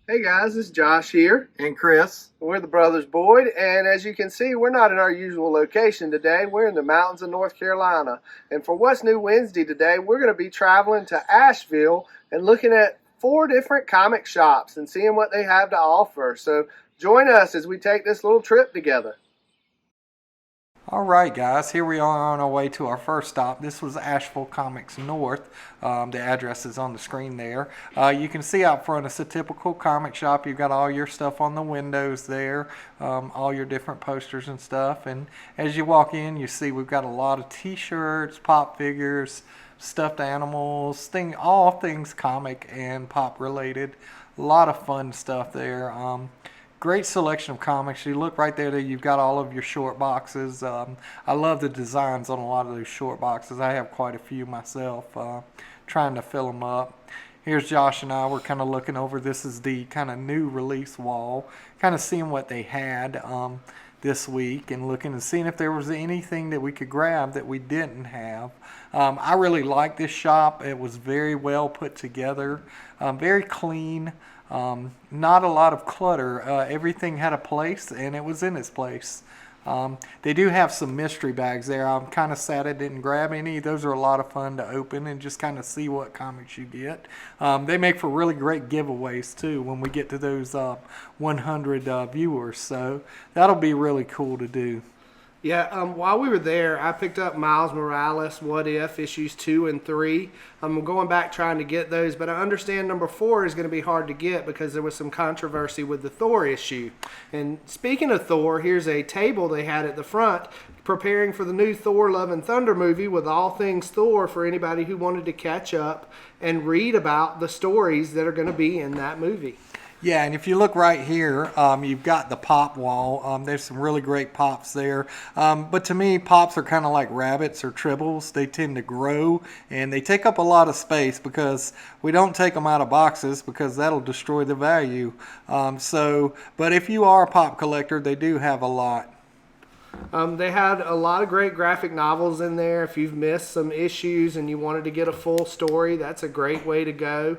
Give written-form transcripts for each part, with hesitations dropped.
Hey guys, it's Josh here. And Chris. We're the Brothers Boyd, and as you can see, we're not in our usual location today. We're in the mountains of North Carolina. And for What's New Wednesday today, we're going to be traveling to Asheville and looking at 4 different comic shops and seeing what they have to offer. So join us as we take this little trip together. All right, guys, here we are on our way to our first stop. This was Asheville Comics North. The address is on the screen there. You can see out front it's a typical comic shop. You've got all your stuff on the windows there, all your different posters and stuff. And as you walk in, you see we've got a lot of t-shirts, pop figures, stuffed animals, all things comic and pop related. A lot of fun stuff there. Great selection of comics. You look right there, you've got all of your short boxes. I love the designs on a lot of those short boxes. I have quite a few myself, trying to fill them up. Here's Josh and I. We're kind of looking over. This is the kind of new release wall, kind of seeing what they had this week and looking and seeing if there was anything that we could grab that we didn't have. I really liked this shop. It was very well put together, very clean. Not a lot of clutter. Everything had a place and it was in its place. They do have some mystery bags there. I'm kind of sad I didn't grab any. Those are a lot of fun to open and just kind of see what comics you get. They make for really great giveaways too when we get to those 100 viewers. So that'll be really cool to do. Yeah, while we were there, I picked up Miles Morales, What If, issues 2 and 3. I'm going back trying to get those, but I understand number 4 is going to be hard to get because there was some controversy with the Thor issue. And speaking of Thor, here's a table they had at the front preparing for the new Thor Love and Thunder movie with all things Thor for anybody who wanted to catch up and read about the stories that are going to be in that movie. Yeah, and if you look right here, you've got the pop wall. There's some really great pops there. But to me, pops are kind of like rabbits or tribbles. They tend to grow, and they take up a lot of space because we don't take them out of boxes because that'll destroy the value. But if you are a pop collector, they do have a lot. They had a lot of great graphic novels in there. If you've missed some issues and you wanted to get a full story, that's a great way to go.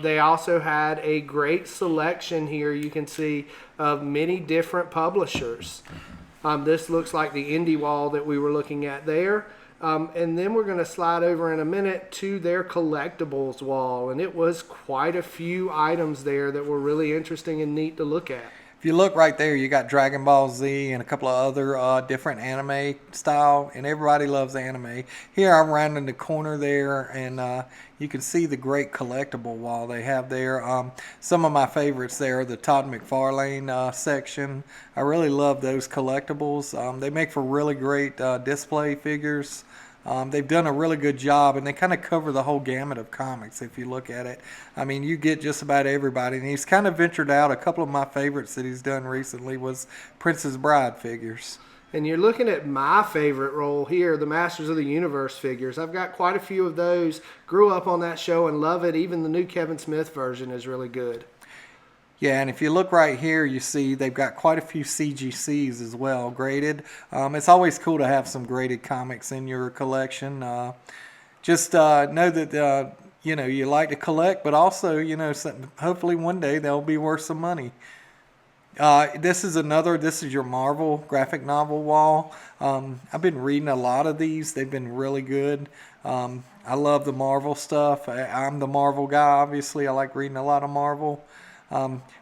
They also had a great selection here, you can see, of many different publishers. This looks like the indie wall that we were looking at there. And then we're going to slide over in a minute to their collectibles wall. And it was quite a few items there that were really interesting and neat to look at. If you look right there, you got Dragon Ball Z and a couple of other different anime style, and everybody loves anime. Here I'm rounding the corner there, and you can see the great collectible wall they have there. Some of my favorites there are the Todd McFarlane section. I really love those collectibles. They make for really great display figures. They've done a really good job, and they kind of cover the whole gamut of comics if you look at it. I mean, you get just about everybody, and he's kind of ventured out. A couple of my favorites that he's done recently was Princess Bride figures. And you're looking at my favorite role here, the Masters of the Universe figures. I've got quite a few of those. Grew up on that show and love it. Even the new Kevin Smith version is really good. Yeah, and if you look right here, you see they've got quite a few CGCs as well, graded. It's always cool to have some graded comics in your collection. Just know that you like to collect, but also hopefully one day they'll be worth some money. This is your Marvel graphic novel wall. I've been reading a lot of these. They've been really good. I love the Marvel stuff. I'm the Marvel guy, obviously. I like reading a lot of Marvel.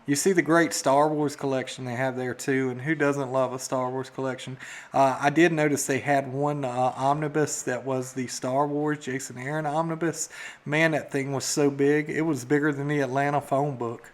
You see the great Star Wars collection they have there too, and who doesn't love a Star Wars collection? I did notice they had one omnibus that was the Star Wars Jason Aaron omnibus. Man, that thing was so big. It was bigger than the Atlanta phone book.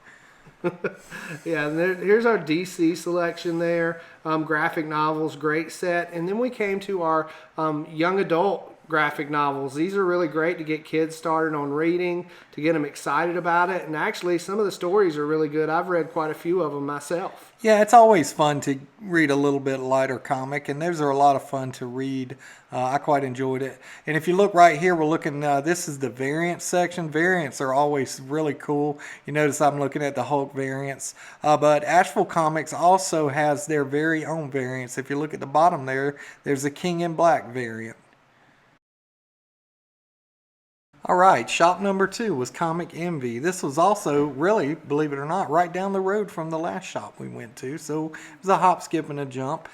Yeah, and here's our DC selection there. Graphic novels, great set. And then we came to our young adult graphic novels. These are really great to get kids started on reading, to get them excited about it. And actually, some of the stories are really good. I've read quite a few of them myself. Yeah, it's always fun to read a little bit lighter comic, and those are a lot of fun to read. I quite enjoyed it. And if you look right here, we're looking, this is the variant section. Variants are always really cool. You notice I'm looking at the Hulk variants. But Asheville Comics also has their very own variants. If you look at the bottom there, there's a King in Black variant. All right, shop number 2 was Comic Envy. This was also really, believe it or not, right down the road from the last shop we went to. So it was a hop, skip, and a jump.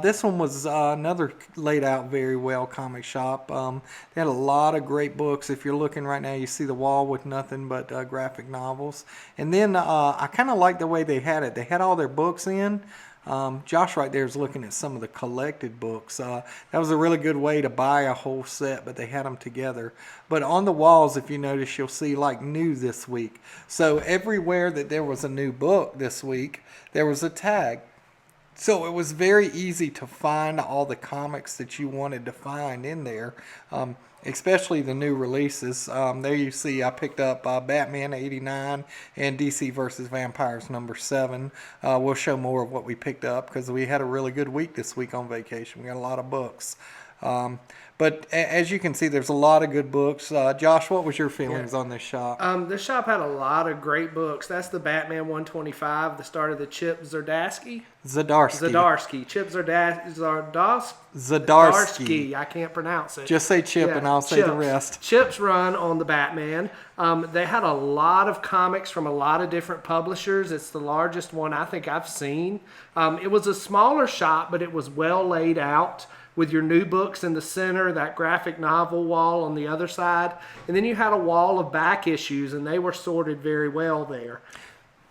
This one was another laid out very well comic shop. They had a lot of great books. If you're looking right now, you see the wall with nothing but graphic novels. And then I kind of like the way they had it. They had all their books in. Josh right there is looking at some of the collected books. That was a really good way to buy a whole set, but they had them together. But on the walls, if you notice, you'll see like new this week. So everywhere that there was a new book this week, there was a tag. So it was very easy to find all the comics that you wanted to find in there, especially the new releases. There you see I picked up Batman 89 and DC vs. Vampires number 7. We'll show more of what we picked up because we had a really good week this week on vacation. We got a lot of books. But as you can see, there's a lot of good books. Josh, what was your feelings on this shop? This shop had a lot of great books. That's the Batman 125, the start of the Chip Zdarsky. Chip Zdarsky. I can't pronounce it. Just say Chip and I'll say the rest. Chip's run on the Batman. They had a lot of comics from a lot of different publishers. It's the largest one I think I've seen. It was a smaller shop, but it was well laid out, with your new books in the center, that graphic novel wall on the other side. And then you had a wall of back issues, and they were sorted very well there.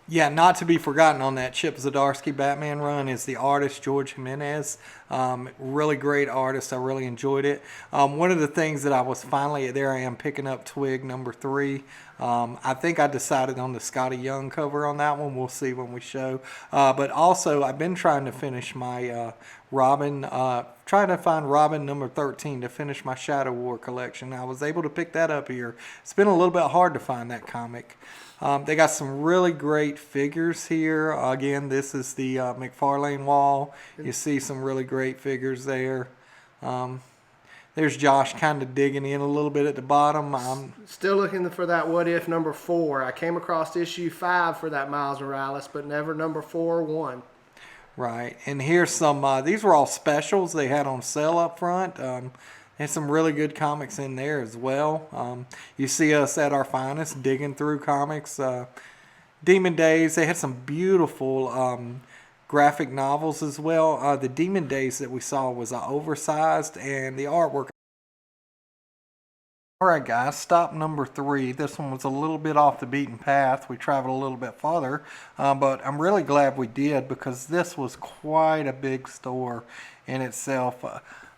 Yeah, not to be forgotten on that Chip Zdarsky Batman run is the artist George Jimenez. Really great artist. I really enjoyed it. One of the things that I was finally, there I am picking up Twig number 3. I think I decided on the Scotty Young cover on that one. We'll see when we show. But also, I've been trying to finish my Robin, trying to find Robin number 13 to finish my Shadow War collection. I was able to pick that up here. It's been a little bit hard to find that comic. They got some really great figures here. Again, this is the McFarlane wall. You see some really great figures there. There's Josh kind of digging in a little bit at the bottom. Still looking for that What If number 4. I came across issue 5 for that Miles Morales, but never number 4 or 1. Right, and here's some, these were all specials they had on sale up front. There's some really good comics in there as well. You see us at our finest digging through comics. Demon Days, they had some beautiful graphic novels as well. The Demon Days that we saw was oversized, and the artwork. Alright guys, stop number 3. This one was a little bit off the beaten path. We traveled a little bit farther, but I'm really glad we did because this was quite a big store in itself.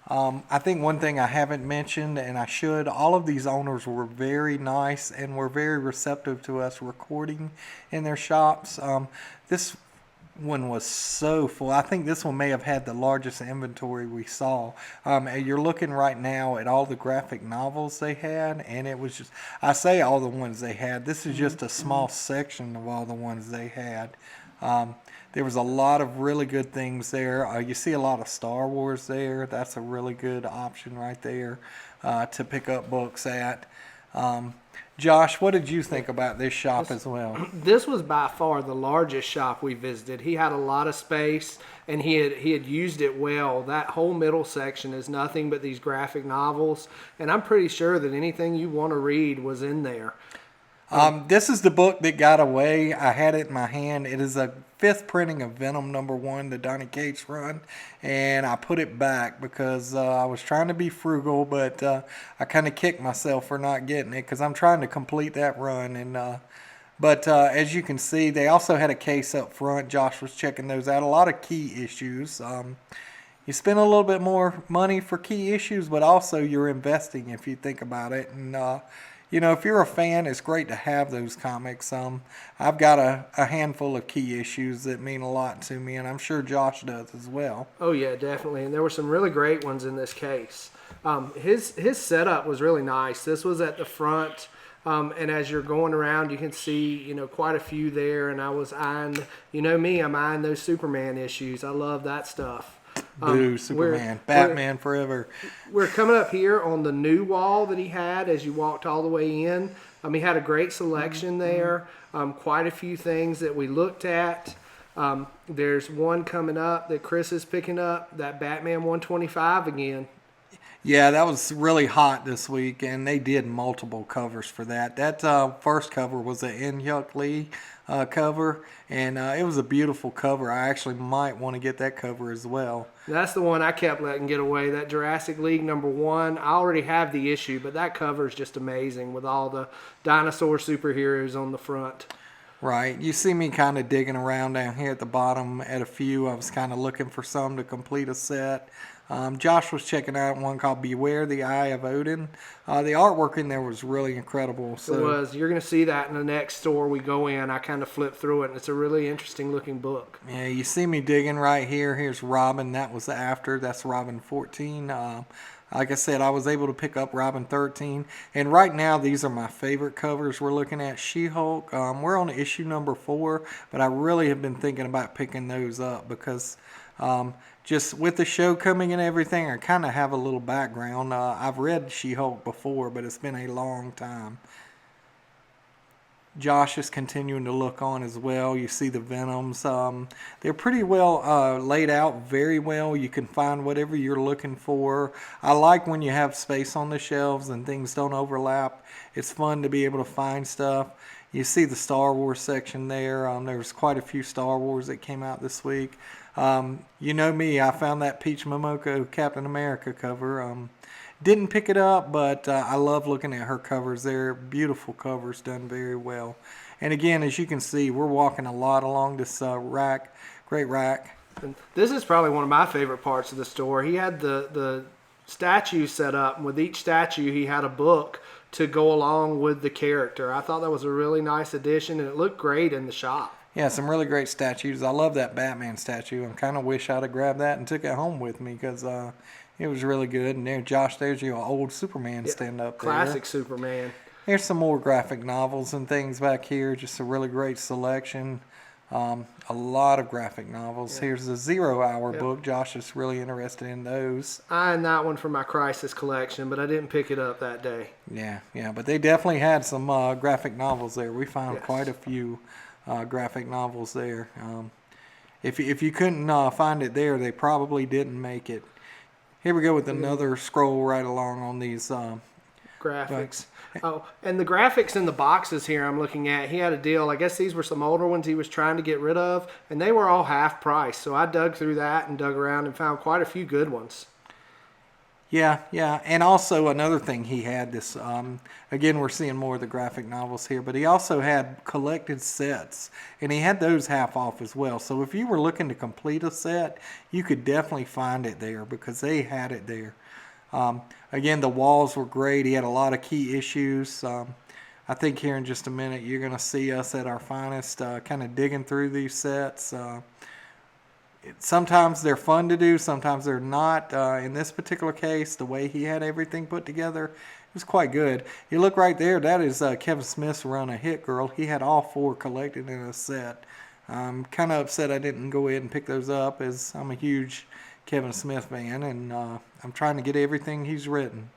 I think one thing I haven't mentioned, and I should, all of these owners were very nice and were very receptive to us recording in their shops. This one was so full. I think this one may have had the largest inventory we saw. You're looking right now at all the graphic novels they had, and it was just, I say all the ones they had. This is just a small section of all the ones they had. There was a lot of really good things there. You see a lot of Star Wars there. That's a really good option right there to pick up books at. Josh, what did you think about this shop as well? This was by far the largest shop we visited. He had a lot of space, and he had used it well. That whole middle section is nothing but these graphic novels, and I'm pretty sure that anything you want to read was in there. This is the book that got away. I had it in my hand. It is a 5th printing of Venom number 1, the Donny Cates run, and I put it back because I was trying to be frugal, but I kind of kicked myself for not getting it because I'm trying to complete that run. And but as you can see, they also had a case up front. Josh was checking those out. A lot of key issues. You spend a little bit more money for key issues, but also you're investing if you think about it. And you know, if you're a fan, it's great to have those comics. I've got a handful of key issues that mean a lot to me, and I'm sure Josh does as well. Oh, yeah, definitely. And there were some really great ones in this case. His setup was really nice. This was at the front, and as you're going around, you can see, you know, quite a few there. And I was eyeing, you know me, I'm eyeing those Superman issues. I love that stuff. Boo, Superman, Batman forever. We're coming up here on the new wall that he had as you walked all the way in. He had a great selection there, quite a few things that we looked at. There's one coming up that Chris is picking up, that Batman 125 again. Yeah, that was really hot this week, and they did multiple covers for that. That first cover was an In Hyuk Lee cover, and it was a beautiful cover. I actually might want to get that cover as well. That's the one I kept letting get away. That Jurassic League #1. I already have the issue, but that cover is just amazing with all the dinosaur superheroes on the front. Right. You see me kind of digging around down here at the bottom at a few. I was kind of looking for some to complete a set. Josh was checking out one called Beware the Eye of Odin. The artwork in there was really incredible. So, It was. You're going to see that in the next store we go in. I kind of flip through it, and it's a really interesting looking book. yeah, you see me digging right here. Here's Robin. That was after. That's Robin 14. Like I said, I was able to pick up Robin 13. And right now, these are my favorite covers. We're looking at She-Hulk. We're on issue #4, but I really have been thinking about picking those up because just with the show coming and everything, I kind of have a little background. I've read She-Hulk before, but it's been a long time. Josh is continuing to look on as well. You see the Venoms. They're pretty well laid out, very well. You can find whatever you're looking for. I like when you have space on the shelves and things don't overlap. It's fun to be able to find stuff. You see the Star Wars section there. There's quite a few Star Wars that came out this week. You know me, I found that Peach Momoko Captain America cover. Didn't pick it up, but I love looking at her covers. They're beautiful covers, done very well. And again, as you can see, we're walking a lot along this rack, great rack. And this is probably one of my favorite parts of the store. He had the statues set up, and with each statue, he had a book to go along with the character. I thought that was a really nice addition, and it looked great in the shop. Yeah, some really great statues. I love that Batman statue. I kind of wish I'd have grabbed that and took it home with me because it was really good. And there, Josh, there's your old Superman stand up there. Classic Superman. Here's some more graphic novels and things back here. Just a really great selection. A lot of graphic novels. Yeah. Here's the 0 Hour book. Josh is really interested in those. I had that one for my Crisis collection, but I didn't pick it up that day. Yeah, but they definitely had some graphic novels there. We found quite a few graphic novels there. If you couldn't find it there, they probably didn't make it. Here we go with another scroll right along on these graphics. Oh, and the graphics in the boxes here I'm looking at, he had a deal. I guess these were some older ones he was trying to get rid of, and they were all half price. So I dug through that and dug around and found quite a few good ones. Yeah. And also another thing he had this, again, we're seeing more of the graphic novels here, but he also had collected sets, and he had those half off as well. So if you were looking to complete a set, you could definitely find it there because they had it there. Again, the walls were great. He had a lot of key issues. I think here in just a minute you're going to see us at our finest kind of digging through these sets. Sometimes they're fun to do, sometimes they're not. In this particular case, the way he had everything put together, it was quite good. You look right there, that is Kevin Smith's run of Hit Girl. He had all 4 collected in a set. I'm kind of upset I didn't go ahead and pick those up as I'm a huge Kevin Smith fan, and I'm trying to get everything he's written.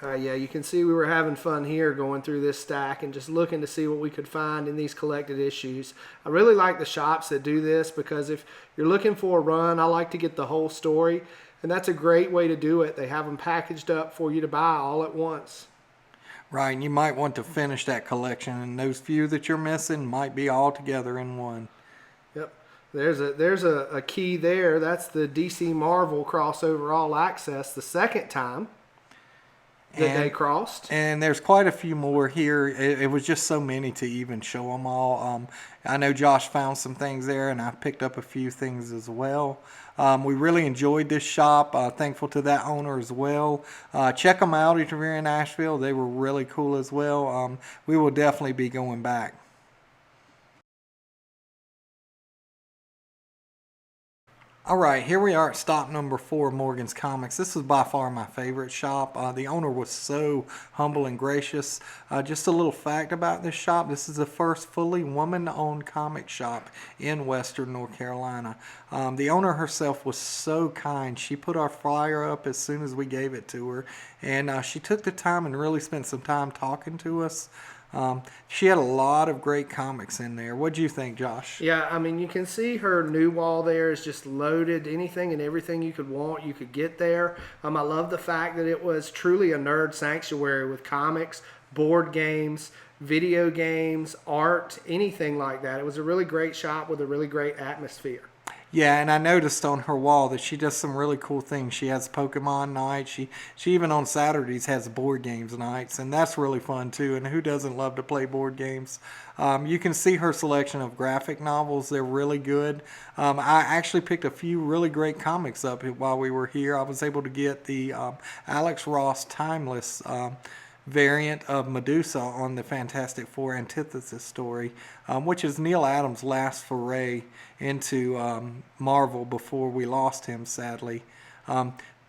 Yeah, you can see we were having fun here going through this stack and just looking to see what we could find in these collected issues. I really like the shops that do this because if you're looking for a run, I like to get the whole story, and that's a great way to do it. They have them packaged up for you to buy all at once. Right, and you might want to finish that collection, and those few that you're missing might be all together in one. Yep. There's a key there. That's the DC Marvel crossover All Access, the second time that they crossed. And there's quite a few more here. It was just so many to even show them all. I know Josh found some things there, and I picked up a few things as well. We really enjoyed this shop. Thankful to that owner as well. Check them out if you're in Asheville. They were really cool as well. We will definitely be going back. All right, here we are at stop #4, Morgan's Comics. This was by far my favorite shop. The owner was so humble and gracious. Just a little fact about this shop, this is the first fully woman-owned comic shop in Western North Carolina. The owner herself was so kind. She put our flyer up as soon as we gave it to her, and she took the time and really spent some time talking to us. She had a lot of great comics in there. What do you think, Josh? Yeah, I mean, you can see her new wall there is just loaded. Anything and everything you could want, you could get there. I love the fact that it was truly a nerd sanctuary with comics, board games, video games, art, anything like that. It was a really great shop with a really great atmosphere. Yeah, and I noticed on her wall that she does some really cool things. She has Pokemon nights. She even on Saturdays has board games nights, and that's really fun too. And who doesn't love to play board games? You can see her selection of graphic novels. They're really good. I actually picked a few really great comics up while we were here. I was able to get the Alex Ross Timeless variant of Medusa on the Fantastic Four Antithesis story, which is Neil Adams' last foray into Marvel before we lost him, sadly.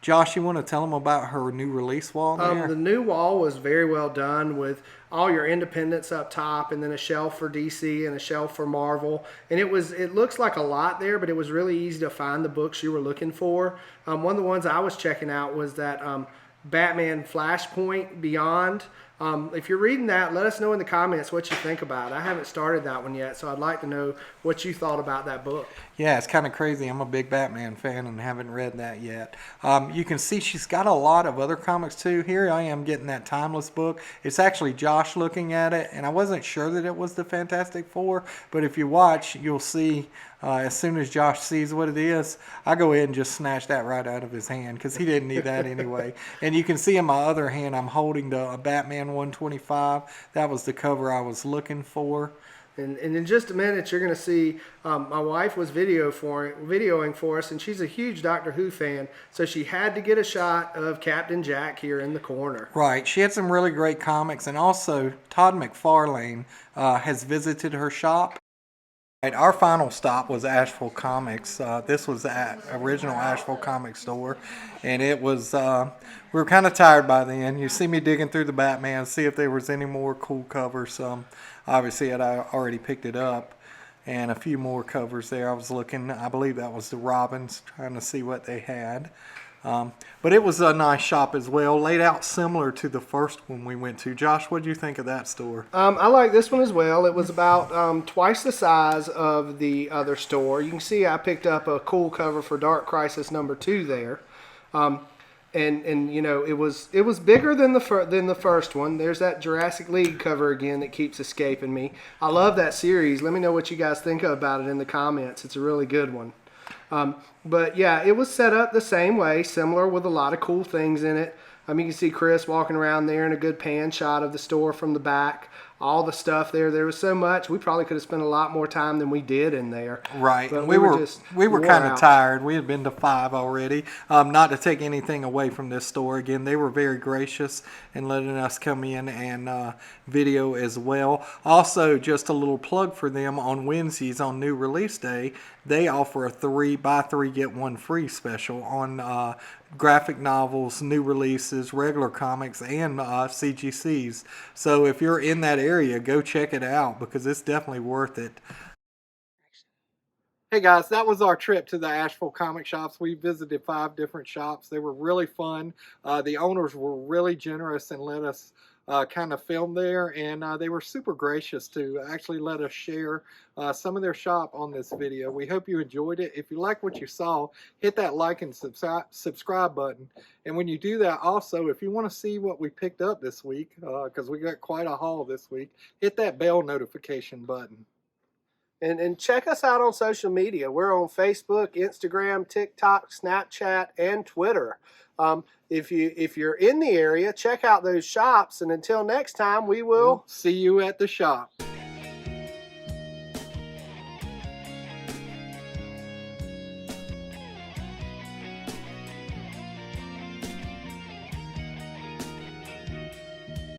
Josh, you want to tell them about her new release wall there? The new wall was very well done with all your independents up top, and then a shelf for DC and a shelf for Marvel. And it looks like a lot there, but it was really easy to find the books you were looking for. One of the ones I was checking out was that Batman Flashpoint Beyond. If you're reading that, let us know in the comments what you think about it. I haven't started that one yet, so I'd like to know what you thought about that book. Yeah, it's kind of crazy. I'm a big Batman fan and haven't read that yet. You can see she's got a lot of other comics too. Here I am getting that Timeless book. It's actually Josh looking at it, and I wasn't sure that it was the Fantastic Four, but if you watch, you'll see as soon as Josh sees what it is, I go ahead and just snatch that right out of his hand because he didn't need that anyway. And you can see in my other hand, I'm holding the Batman 125. That was the cover I was looking for. And in just a minute, you're going to see my wife was videoing for us, and she's a huge Doctor Who fan, so she had to get a shot of Captain Jack here in the corner. Right. She had some really great comics, and also Todd McFarlane has visited her shop. Right, our final stop was Asheville Comics. This was the original Asheville Comics store, and it was, we were kind of tired by then. You see me digging through the Batman, see if there was any more cool covers. Obviously, I already picked it up, and a few more covers there. I was looking, I believe that was the Robins, trying to see what they had. But it was a nice shop as well, laid out similar to the first one we went to. Josh, what did you think of that store? I like this one as well. It was about twice the size of the other store. You can see I picked up a cool cover for Dark Crisis #2 there. And you know, it was bigger than the first one. There's that Jurassic League cover again that keeps escaping me. I love that series. Let me know what you guys think about it in the comments. It's a really good one. But yeah, it was set up the same way, similar with a lot of cool things in it. You can see Chris walking around there in a good pan shot of the store from the back. All the stuff there. There was so much. We probably could have spent a lot more time than we did in there. Right. But we were kind of out. tired. We had been to 5 already. Not to take anything away from this store. Again, they were very gracious in letting us come in and video as well. Also, just a little plug for them on Wednesdays on new release day. They offer a buy 3 get 1 free special on graphic novels, new releases, regular comics, and CGCs. So if you're in that area, go check it out because it's definitely worth it. Hey guys, that was our trip to the Asheville comic shops. We visited 5 different shops. They were really fun. The owners were really generous and let us kind of film there, and they were super gracious to actually let us share some of their shop on this video. We hope you enjoyed it. If you like what you saw, hit that like and subscribe button. And when you do that, also, if you want to see what we picked up this week, because we got quite a haul this week, hit that bell notification button. And check us out on social media. We're on Facebook, Instagram, TikTok, Snapchat, and Twitter. If you're in the area, check out those shops. And until next time, we'll see you at the shop.